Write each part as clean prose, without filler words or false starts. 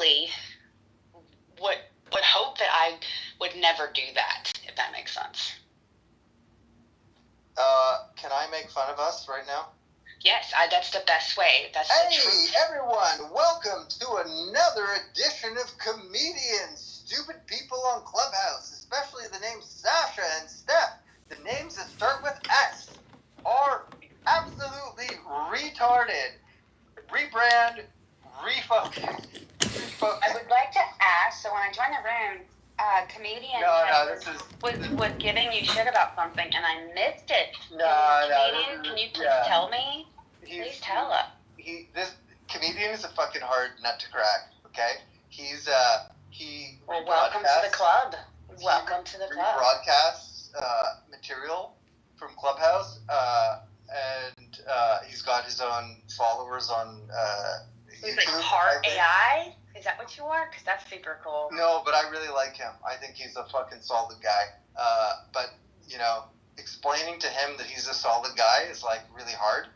hopefully would hope that I would never do that, if that makes sense. Can I make fun of us right now? Yes, that's the best way. That's the truth. Hey, everyone! Welcome to another edition of Comedians, Stupid People on Clubhouse, especially the names Sasha and Steph. The names that start with S are absolutely retarded. Rebrand, refocus. I would like to ask, so when I joined the room, comedian was giving you shit about something, and I missed it. Comedian, can you please tell me? Please tell us. This comedian is a fucking hard nut to crack. Okay, Well, welcome to the club. Welcome to the club. Broadcasts material from Clubhouse, and he's got his own followers on YouTube. He's like Heart AI. Is that what you are? Because that's super cool. No, but I really like him. I think he's a fucking solid guy. But, you know, explaining to him that he's a solid guy is, like, really hard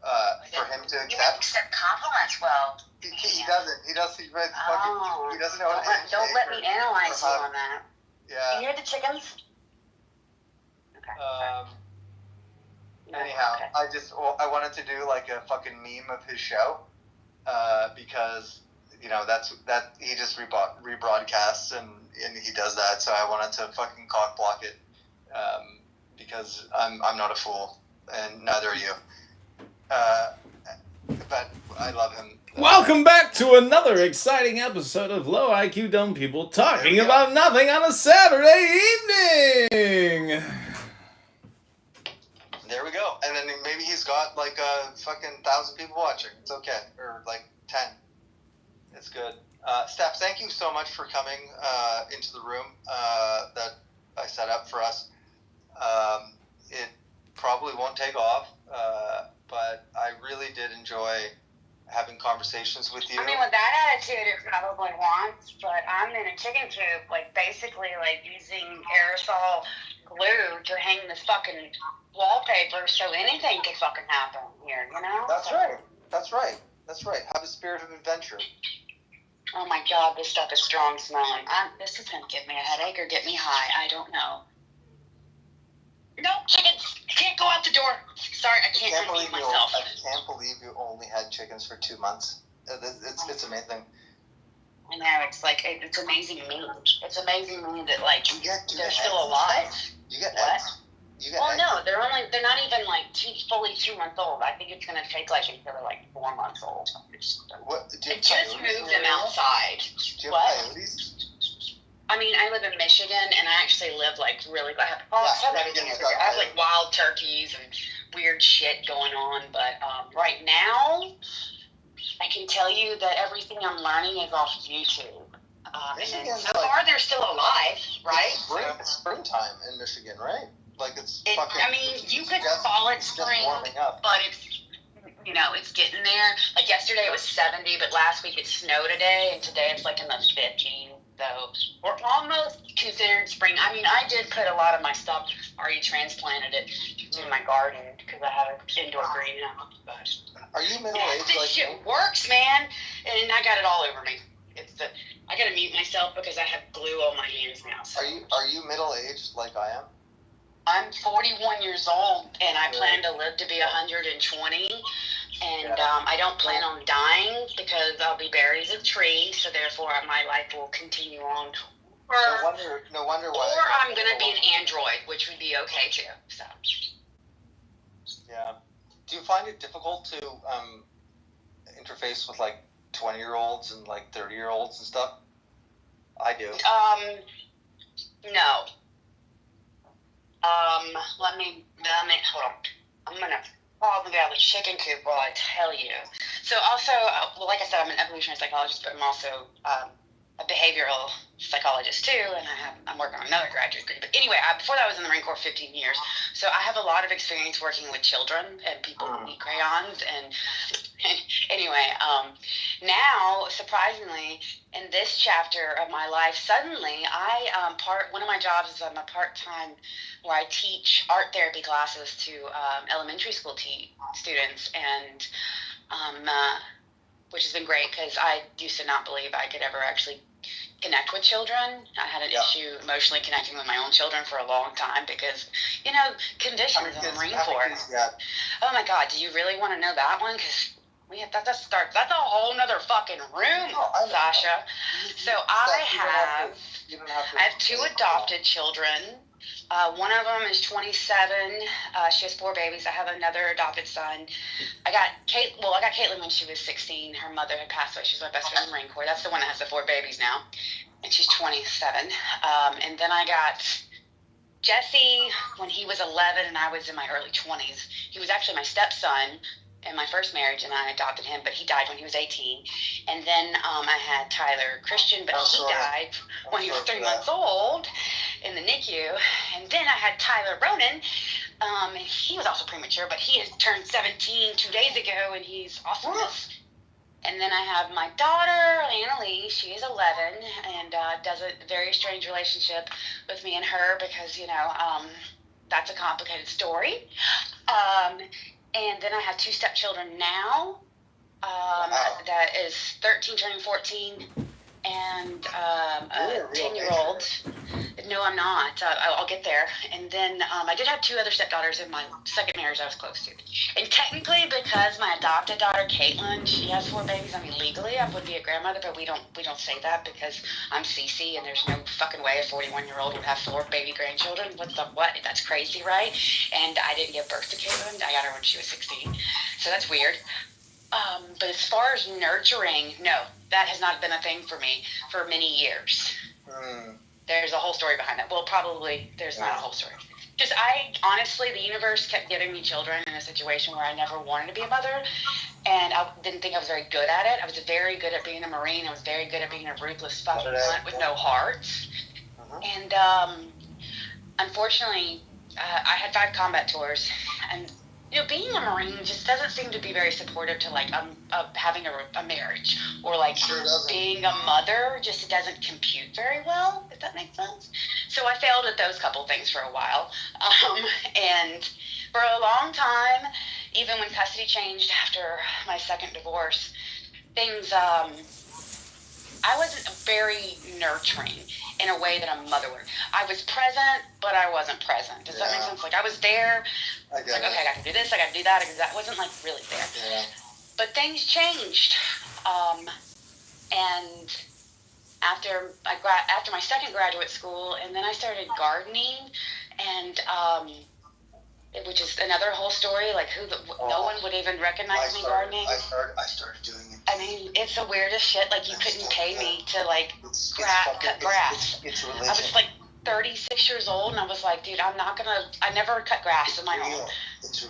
for him to accept. You don't accept compliments well. He doesn't. He doesn't know what to Don't let me analyze you on that. Yeah. You hear the chickens? Okay. Anyhow, okay. I wanted to do, like, a fucking meme of his show because... You know, that he just rebroadcasts and he does that, so I wanted to fucking cock block it because I'm not a fool and neither are you. But I love him. Welcome back to another exciting episode of Low IQ Dumb People talking about nothing on a Saturday evening. There we go. And then maybe he's got like a fucking 1,000 people watching. It's okay. Or like 10. It's good. Steph, thank you so much for coming into the room that I set up for us. It probably won't take off, but I really did enjoy having conversations with you. I mean, with that attitude, it probably wants, but I'm in a chicken coop, like, basically, like, using aerosol glue to hang this fucking wallpaper so anything could fucking happen here, you know? That's right. That's right. That's right. Have a spirit of adventure. Oh my God, this stuff is strong smelling. This is going to give me a headache or get me high. I don't know. No, chickens! I can't go out the door. Sorry, I can't unmute myself. I can't believe you only had chickens for 2 months. It's amazing. I know, it's like, it's amazing to me. It's amazing to me that, like, they're still alive. You get what? eggs? Well, no, they're not even, like, fully 2 months old. I think it's going to take, like, until they're, like, 4 months old. What? I just moved them outside. Do you have coyotes? I mean, I live in Michigan, and I actually live, like, really... I have everything over here. I have, like, wild turkeys and weird shit going on, but right now, I can tell you that everything I'm learning is off YouTube. And so far, they're still alive, right? It's springtime in Michigan, right? Like, I mean, you could call it spring, but it's, you know, it's getting there. Like, yesterday it was 70, but last week it snowed a day, and today it's, like, in the 50s. So we're almost considered spring. I mean, I did put a lot of my stuff, already transplanted it in my garden because I have an indoor greenhouse. But are you middle-aged? This shit works, man, and I got it all over me. I gotta mute myself because I have glue on my hands now. So. Are you middle-aged like I am? I'm 41 years old, and I plan to live to be 120. And I don't plan on dying because I'll be buried as a tree, so therefore my life will continue on. No wonder why. Or I'm going to be an android, which would be okay too. So. Yeah. Do you find it difficult to interface with like 20-year-olds and like 30-year-olds and stuff? I do. No. Let me hold on. I'm going to probably get out of the chicken coop while I tell you. So also, like I said, I'm an evolutionary psychologist, but I'm also a behavioral psychologist too, and I'm working on another graduate degree. But anyway, before that I was in the Marine Corps 15 years, so I have a lot of experience working with children and people who need crayons. And anyway, now surprisingly, in this chapter of my life, suddenly one of my jobs is I'm a part-time where I teach art therapy classes to elementary school students, and which has been great because I used to not believe I could ever actually connect with children. I had an issue emotionally connecting with my own children for a long time because, conditions in the Marine Corps. Oh my God, do you really want to know that one? Because that's a whole nother fucking room, Sasha. So I have 2 adopted children. One of them is 27. She has 4 babies. I have another adopted son. I got Caitlin when she was 16. Her mother had passed away. She's my best friend in the Marine Corps. That's the one that has the 4 babies now. And she's 27. And then I got Jesse when he was 11 and I was in my early 20s. He was actually my stepson in my first marriage, and I adopted him, but he died when he was 18. And then I had Tyler Christian, but he died when he was 3 months old in the NICU. And then I had Tyler Ronan. He was also premature, but he has turned 17 2 days ago, and he's awesomeness. And then I have my daughter, Annalie. She is 11 and does a very strange relationship with me and her because, that's a complicated story. And then I have 2 stepchildren now. That is 13 turning 14 and a 10-year-old. No, I'm not. I'll get there. And then I did have 2 other stepdaughters in my second marriage I was close to. And technically, because my adopted daughter, Caitlin, she has 4 babies, legally I would be a grandmother, but we don't say that because I'm CC and there's no fucking way a 41-year-old would have 4 baby grandchildren. What? That's crazy, right? And I didn't give birth to Caitlin. I got her when she was 16. So that's weird. But as far as nurturing, no, that has not been a thing for me for many years. There's a whole story behind that. Well, probably there's not a whole story. Just honestly, the universe kept giving me children in a situation where I never wanted to be a mother, and I didn't think I was very good at it. I was very good at being a Marine. I was very good at being a ruthless fucking cunt with no heart. And unfortunately, I had 5 combat tours, and being a Marine just doesn't seem to be very supportive to having a marriage or being a mother. Just doesn't compute very well, if that makes sense. So I failed at those couple things for a while, and for a long time, even when custody changed after my second divorce, things I wasn't very nurturing in a way that a mother would. I was present, but I wasn't present. Does that make sense? I was there. Okay, I got to do this, I got to do that. I wasn't really there. Yeah. But things changed. And after my second graduate school, and then I started gardening, and which is another whole story. No one would even recognize me gardening. I started doing it. It's the weirdest shit. You couldn't pay me to cut grass. It's I was 36 years old, and I was like, dude, I never cut grass on my own.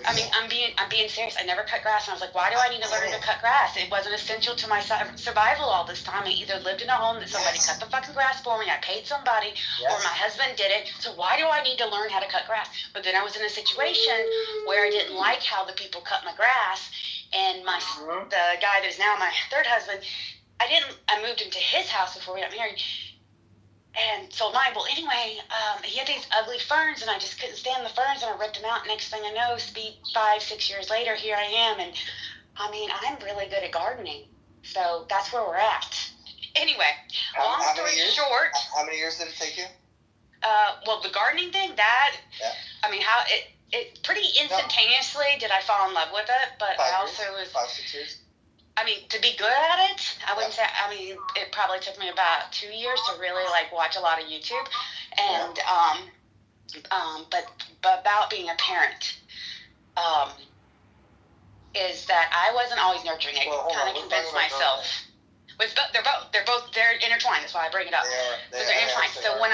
I'm being serious. I never cut grass, and I was like, why do I need to learn to cut grass? It wasn't essential to my survival all this time. I either lived in a home that somebody cut the fucking grass for me, I paid somebody, or my husband did it. So why do I need to learn how to cut grass? But then I was in a situation where I didn't like how the people cut my grass, and the guy that is now my third husband, I moved into his house before we got married, and sold mine. Well, anyway, he had these ugly ferns, and I just couldn't stand the ferns, and I ripped them out. Next thing I know, 5-6 years later, here I am, and I'm really good at gardening. So that's where we're at. Anyway, long story short. How many years did it take you? Well, the gardening thing, how it pretty instantaneously did I fall in love with it, but 5-6 years. To be good at it, I wouldn't say. It probably took me about 2 years to really watch a lot of YouTube, and but about being a parent, is that I wasn't always nurturing it. Kind of convinced myself. They're intertwined. That's why I bring it up. They're intertwined. So when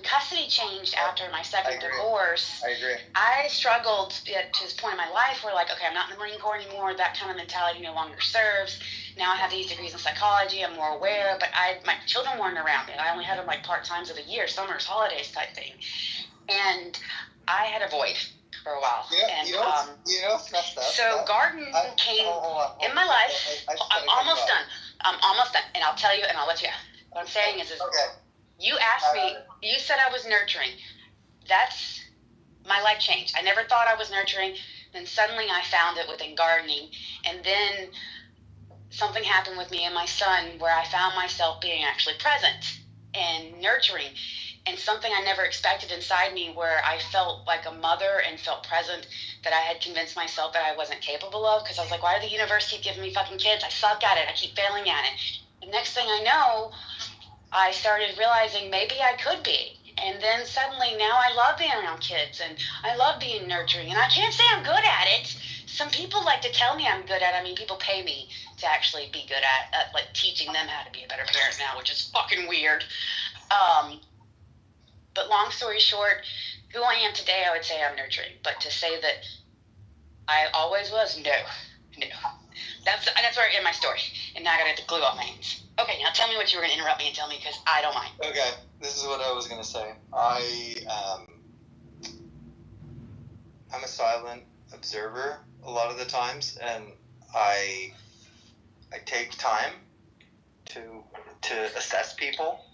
custody changed after my second divorce, I agree. I struggled to this point in my life where okay, I'm not in the Marine Corps anymore. That kind of mentality no longer serves. Now I have these degrees in psychology. I'm more aware, but my children weren't around me. I only had them part times of the year, summers, holidays type thing, and I had a void for a while. Yeah, and it's messed up. So garden came in my life. I'm almost done. I'm almost done, and I'll tell you, and I'll let you. What I'm saying is you asked me. You said I was nurturing. That's my life changed. I never thought I was nurturing. Then suddenly I found it within gardening, and then something happened with me and my son where I found myself being actually present and nurturing, and something I never expected inside me, where I felt like a mother and felt present, that I had convinced myself that I wasn't capable of, because I was like, why does the universe keep giving me fucking kids? I suck at it. I keep failing at it. The next thing I know, I started realizing maybe I could be. And then suddenly now I love being around kids and I love being nurturing. And I can't say I'm good at it. Some people like to tell me I'm good at it. I mean, people pay me to actually be good at like teaching them how to be a better parent now, which is fucking weird. But long story short, who I am today, I would say I'm nurturing. But to say that I always was, no. That's where I end my story. And now I gotta glue up my hands. Okay, now tell me what you were gonna interrupt me and tell me, because I don't mind. Okay, this is what I was gonna say. I'm a silent observer a lot of the times, and I take time to assess people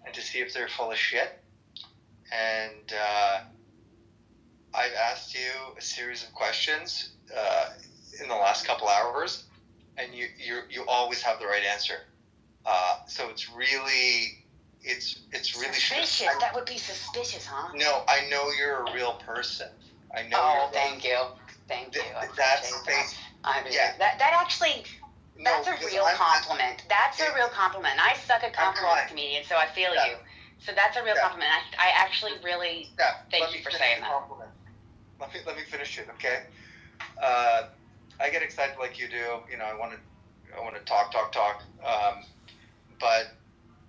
and to see if they're full of shit. And I've asked you a series of questions in the last couple hours, and you always have the right answer. So it's really suspicious. That would be suspicious, huh? No, I know you're a real person. I know. Oh, thank you. Thank you. That's that actually. That's a real compliment. That's a real compliment. I suck at compliments, comedian, so I feel you. So that's a real compliment. I actually really thank you for saying that. Let me finish it, okay? I get excited like you do. You know, I want to talk. But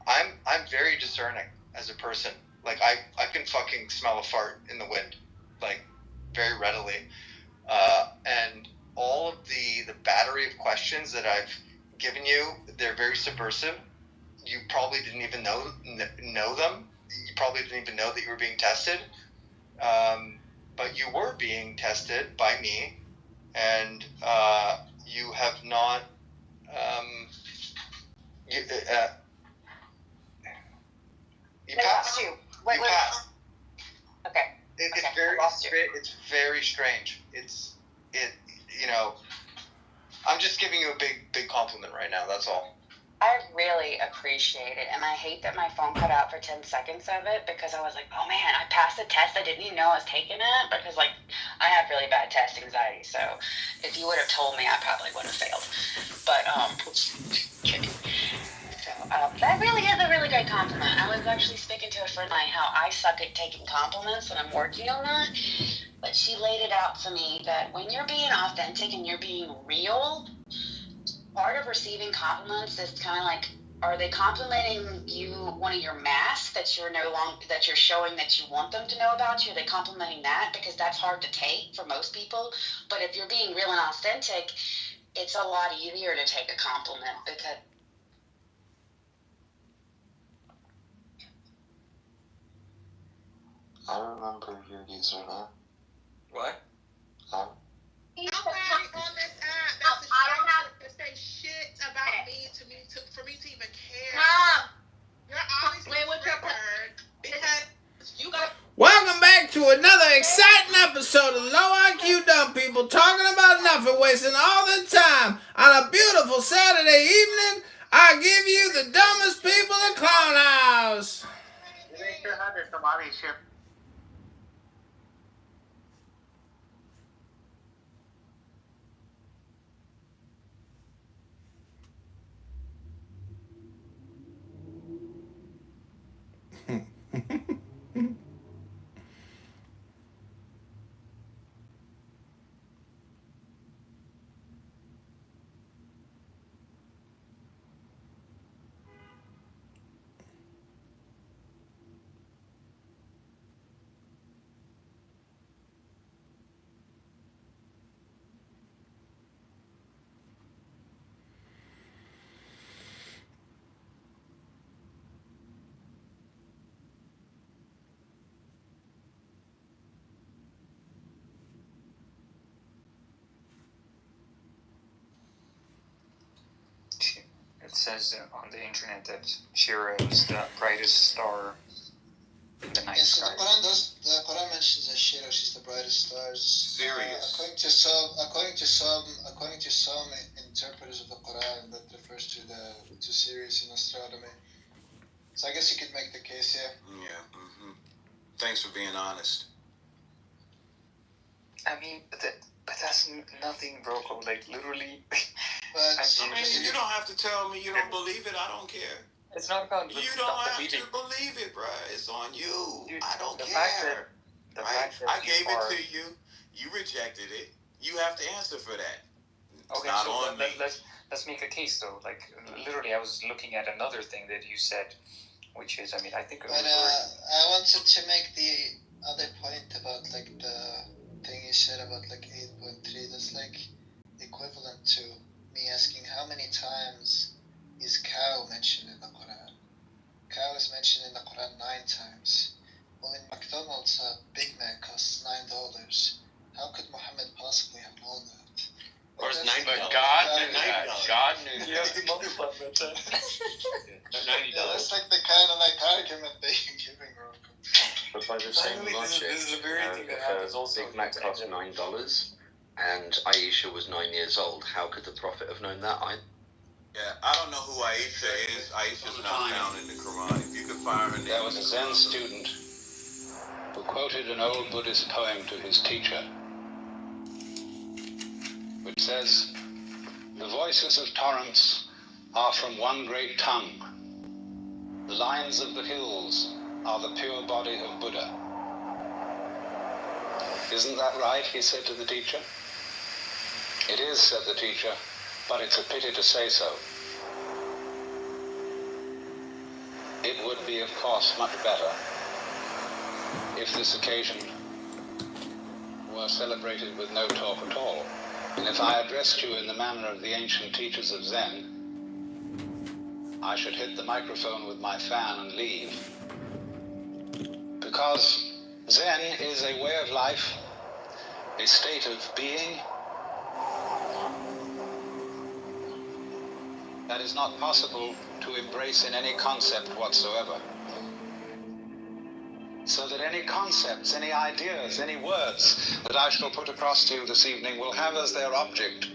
I'm very discerning as a person. Like I can fucking smell a fart in the wind, like very readily. And all of the battery of questions that I've given you, they're very subversive. You probably didn't even know them. You probably didn't even know that you were being tested. But you were being tested by me, and you have not. You passed. You passed. Okay. It's very strange. You know, I'm just giving you a big compliment right now. That's all. I really appreciate it, and I hate that my phone cut out for 10 seconds of it, because I was like, oh man, I passed the test. I didn't even know I was taking it, because like I have really bad test anxiety, so if you would have told me, I probably would have failed. But kidding. So that really is a really great compliment. I was actually speaking to a friend of mine how I suck at taking compliments, and I'm working on that. But she laid it out to me that when you're being authentic and you're being real, part of receiving compliments is kind of like, are they complimenting you one of your masks that you're showing that you want them to know about you? Are they complimenting that? Because that's hard to take for most people. But if you're being real and authentic, it's a lot easier to take a compliment, because I don't remember your username. What? Nobody on this app that's ashamed to say shit about me for me to even care. You're obviously triggered because you got. Welcome back to another exciting episode of Low IQ Dumb People talking about nothing, wasting all the time. On a beautiful Saturday evening, I give you the dumbest people in Clown House. They sure had this Somali ship. It says on the internet that Shira is the brightest star the night Yes, sky. the Quran mentions that Shira, she's the brightest stars. Serious. According to some interpreters of the Quran, that refers to Sirius in astronomy. So I guess you could make the case, yeah. Yeah. Thanks for being honest. I mean, but that's nothing, bro. Like, literally. But I mean, you don't have to tell me you don't believe it. I don't care. It's not about You don't have to believe it, bruh. It's on you. Dude, I don't the care. fact that I you gave are... it to you. You rejected it. You have to answer for that. It's Okay, not so on me. let's make a case, though. Like, literally, I was looking at another thing that you said, which is, I mean, I think it was... I wanted to make the other point about, like, the thing you said about, like, 8.3. That's, like, equivalent to me asking how many times is cow mentioned in the Quran. Cow is mentioned in the Quran 9 times. Well, in McDonald's, a Big Mac costs $9. How could Muhammad possibly have known that? Of course, $9. God knew that. God knew You have to multiply that time. $90. That's like the kind of like argument they can give in Morocco. But by the same logic, this is a very thing that happens also. Big Mac cost $9 and Aisha was 9 years old. How could the Prophet have known that? Yeah, I don't know who Aisha is. Aisha's not found in the Quran. If you could find her name. There was a Zen student who quoted an old Buddhist poem to his teacher, which says, "The voices of torrents are from one great tongue. The lines of the hills are the pure body of Buddha." "Isn't that right?" he said to the teacher. "It is," said the teacher, "but it's a pity to say so. It would be, of course, much better if this occasion were celebrated with no talk at all. And if I addressed you in the manner of the ancient teachers of Zen, I should hit the microphone with my fan and leave. Because Zen is a way of life, a state of being that is not possible to embrace in any concept whatsoever. So that any concepts, any ideas, any words that I shall put across to you this evening will have as their object